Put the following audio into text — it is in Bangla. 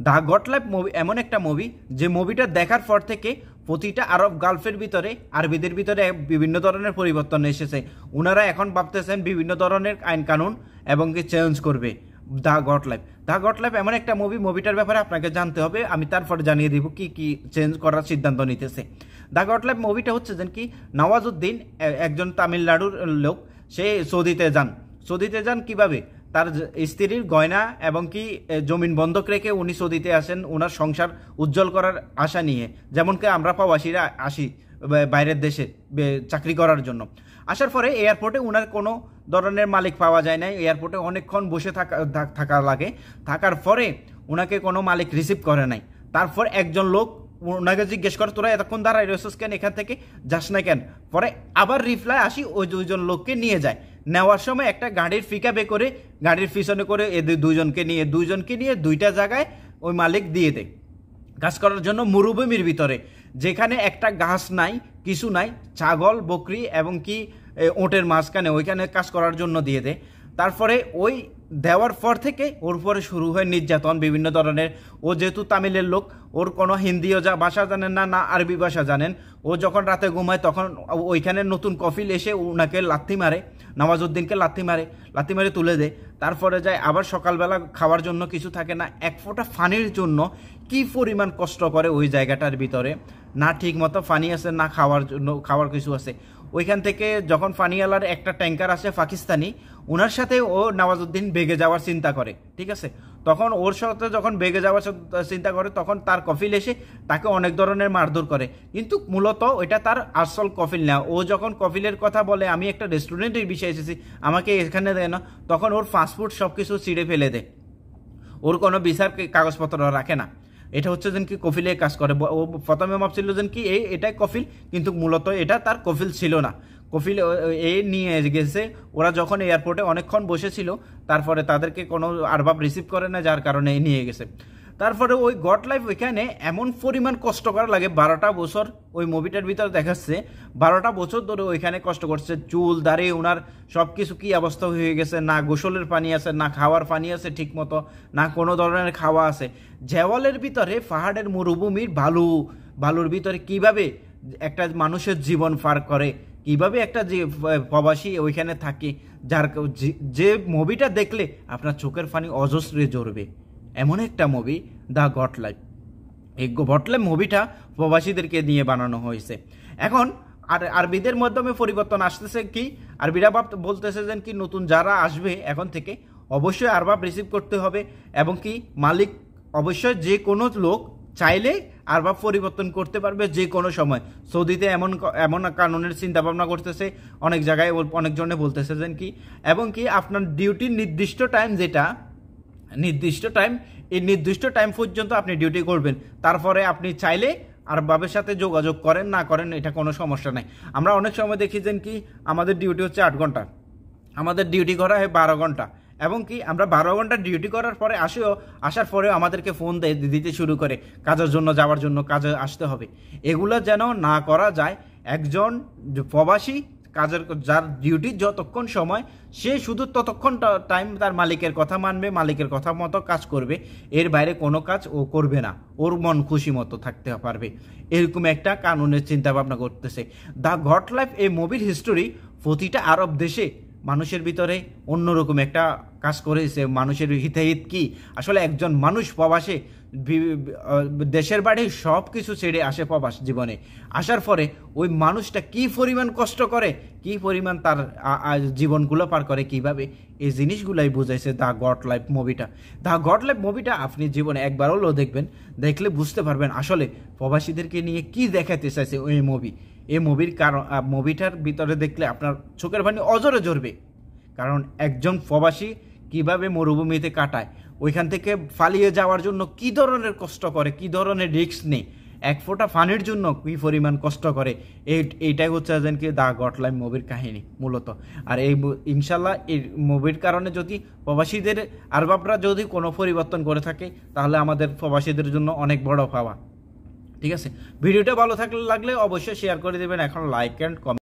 দ্য গট লাইফ মুভি এমন একটা মুভি যে মুভিটা দেখার পর থেকে প্রতিটা আরব গালফের ভিতরে আরবিদের ভিতরে বিভিন্ন ধরনের পরিবর্তন এসেছে। ওনারা এখন ভাবতেছেন বিভিন্ন ধরনের আইন কানুন এবং কি চেঞ্জ করবে। দ্য গট লাইফ এমন একটা মুভিটার ব্যাপারে আপনাকে জানতে হবে, আমি তারপরে জানিয়ে দিব কি কি চেঞ্জ করার সিদ্ধান্ত নিতেছে। দ্য গট লাইফ মুভিটা হচ্ছে যেন কি নওয়াজুদ্দিন একজন তামিলনাড়ুর লোক, সে সৌদিতে যান কিভাবে তার স্ত্রীর গয়না এবং কি জমিন বন্ধক রেখে উনি সৌদিতে আসেন ওনার সংসার উজ্জ্বল করার আশা নিয়ে, যেমন কি আমরা প্রবাসীরা আসি বাইরের দেশে চাকরি করার জন্য। আসার পরে এয়ারপোর্টে ওনার কোনো ধরনের মালিক পাওয়া যায় না, এয়ারপোর্টে অনেকক্ষণ বসে থাকা লাগে, থাকার পরে ওনাকে কোনো মালিক রিসিভ করে নাই। তারপর একজন লোক ওনাকে জিজ্ঞেস করে তোরা এতক্ষণ দাঁড়ায় রয়েছিস কেন, এখান থেকে যাস না কেন? পরে আবার রিপ্লাই আসি ওই দুইজন লোককে নিয়ে যায়। নেওয়ার সময় একটা গাড়ির পিকআপে করে গাড়ির পিছনে করে এদের দুইজনকে নিয়ে দুইটা জায়গায় ওই মালিক দিয়ে দেয় কাজ করার জন্য, মরুভূমির ভিতরে যেখানে একটা গাছ নাই কিছু নাই, ছাগল বকরি এবং কি ওটের মাঝখানে ওইখানে কাজ করার জন্য দিয়ে দেয়। তারপরে ওই দেওয়ার পর থেকে ওর পরে শুরু হয় নির্যাতন বিভিন্ন ধরনের। ও যেহেতু তামিলের লোক, ওর কোনো হিন্দিও ভাষা জানেন না, না আরবি ভাষা জানেন। ও যখন রাতে ঘুমায় তখন ওইখানে নতুন কফিল এসে ওনাকে লাথি মারে, নওয়াজুদ্দিনকে লাথি মারে তুলে দেয়। তারপরে যায় আবার সকালবেলা খাওয়ার জন্য কিছু থাকে না, এক ফোঁটা পানির জন্য কি পরিমাণ কষ্ট করে ওই জায়গাটার ভিতরে, না ঠিক মতো পানি আছে না খাওয়ার কিছু আছে। ওইখান থেকে যখন পানিওয়ালার একটা ট্যাঙ্কার আসে পাকিস্তানি, ওনার সাথে ও নওয়াজুদ্দিন বেগে যাওয়ার চিন্তা করে, ঠিক আছে। তখন ওর সাথে যখন বেগে যাওয়ার চিন্তা করে তখন তার কফিল এসে তাকে অনেক ধরনের মারধর করে, কিন্তু মূলত ওইটা তার আসল কফিল না। ও যখন কফিলের কথা বলে আমি একটা রেস্টুরেন্টের বিষয়ে এসেছি আমাকে এখানে দেয় না, তখন ওর ফাস্টফুড সব কিছু ছিঁড়ে ফেলে দেয়, ওর কোনো ভিসার কাগজপত্র রাখে না। এটা হচ্ছে যেন কি কফিলে কাজ করে। ও প্রথমে ভাবছিল যেন কি এটাই কফিল, কিন্তু মূলত এটা তার কফিল ছিল না। কফিল নিয়ে গেছে। ওরা যখন এয়ারপোর্টে অনেকক্ষণ বসেছিল তারপরে তাদেরকে কোনো আরবাব রিসিভ করে না, যার কারণে নিয়ে গেছে। তারপরে ওই গট লাইফ ওইখানে এমন পরিমাণ কষ্ট করা লাগে, 12টা বছর ওই মুভিটার ভিতরে দেখাচ্ছে 12টা বছর ধরে ওইখানে কষ্ট করছে। চুল দাড়ি ওনার সব কিছু কি অবস্থা হয়ে গেছে, না গোসলের পানি আছে না খাওয়ার পানি আছে ঠিক মতো, না কোনো ধরনের খাওয়া আছে। জেওয়ালের ভিতরে পাহাড়ের মরুভূমির বালুর ভিতরে কিভাবে একটা মানুষের জীবন পার করে, কিভাবে একটা যে প্রবাসী ওইখানে থাকে, যে মুভিটা দেখলে আপনার চোখের পানি অজস্রে ঝরবে, এমন একটা মুভি দ্য গট লাইফ। এই গট লাইফ মুভিটা প্রবাসীদেরকে নিয়ে বানানো হয়েছে। এখন আরবিদের মাধ্যমে পরিবর্তন আসতেছে কি, আরবিরা বলতেছে যেন কি নতুন যারা আসবে এখন থেকে অবশ্যই আরবাব রিসিভ করতে হবে, এবং কি মালিক অবশ্যই যে কোনো লোক চাইলে আরবাব পরিবর্তন করতে পারবে যে কোনো সময়। সৌদিতে এমন কানুনের চিন্তা ভাবনা করতেছে, অনেক জায়গায় অনেকজনে বলতেছে যেন কি, এবং কি আপনার ডিউটির নির্দিষ্ট টাইম এই নির্দিষ্ট টাইম পর্যন্ত আপনি ডিউটি করবেন, তারপরে আপনি চাইলে আরবাবের সাথে যোগাযোগ করেন না করেন এটা কোনো সমস্যা নাই। আমরা অনেক সময় দেখি যেন কি আমাদের ডিউটি হচ্ছে 8 ঘন্টা, আমাদের ডিউটি করা হয় 12 ঘন্টা, এবং কি আমরা 12 ঘন্টা ডিউটি করার পরে আসার পরেও আমাদেরকে ফোন দিতে শুরু করে কাজের জন্য যাওয়ার জন্য, কাজে আসতে হবে। এগুলো যেন না করা যায়। একজন প্রবাসী যার ডিউটি যতক্ষণ সময়, সে শুধু ততক্ষণ টাইম তার মালিকের কথা মানবে, মালিকের কথা মতো কাজ করবে, এর বাইরে কোনো কাজ ও করবে না, ওর মন খুশি মতো থাকতে পারবে, এরকম একটা কানুনের চিন্তা ভাবনা করতেছে। দ্য গট লাইফ এই মুভির হিস্টোরি প্রতিটা আরব দেশে মানুষের ভিতরে অন্যরকম একটা কাজ করেছে। মানুষের হিতাহিত কি, আসলে একজন মানুষ প্রবাসে দেশের বাড়ি সব কিছু ছেড়ে আসে প্রবাস জীবনে, আসার পরে ওই মানুষটা কি পরিমাণ কষ্ট করে, কি পরিমাণ তার জীবনগুলো পার করে কিভাবে, এই জিনিসগুলাই বুঝাইছে দ্য গট লাইফ মুভিটা। দ্য গট লাইফ মুভিটা আপনি জীবনে একবার হলেও দেখবেন, দেখলে বুঝতে পারবেন আসলে প্রবাসীদেরকে নিয়ে কি দেখাতে চাইছে এই মুভিটার ভিতরে দেখলে আপনার চোখের পানি অজরে ঝরবে। কারণ একজন প্রবাসী কিভাবে মরুভূমিতে কাটায়, ওইখান থেকে পালিয়ে যাওয়ার জন্য কি ধরনের কষ্ট করে, কি ধরনের রিস্ক নেই, এক ফোঁটা পানির জন্য কি পরিমাণ কষ্ট করে, এইটাই হচ্ছে যেন কি দ্য গট লাইফ মুভির কাহিনী মূলত। আর এই ইনশাল্লাহ এই মুভির কারণে যদি প্রবাসীদের আরবাবরা যদি কোনো পরিবর্তন করে থাকে, তাহলে আমাদের প্রবাসীদের জন্য অনেক বড় পাওয়া। ঠিক আছে, ভিডিওটা ভালো লাগলে অবশ্যই শেয়ার করে দেবেন। এখন লাইক অ্যান্ড কমেন্ট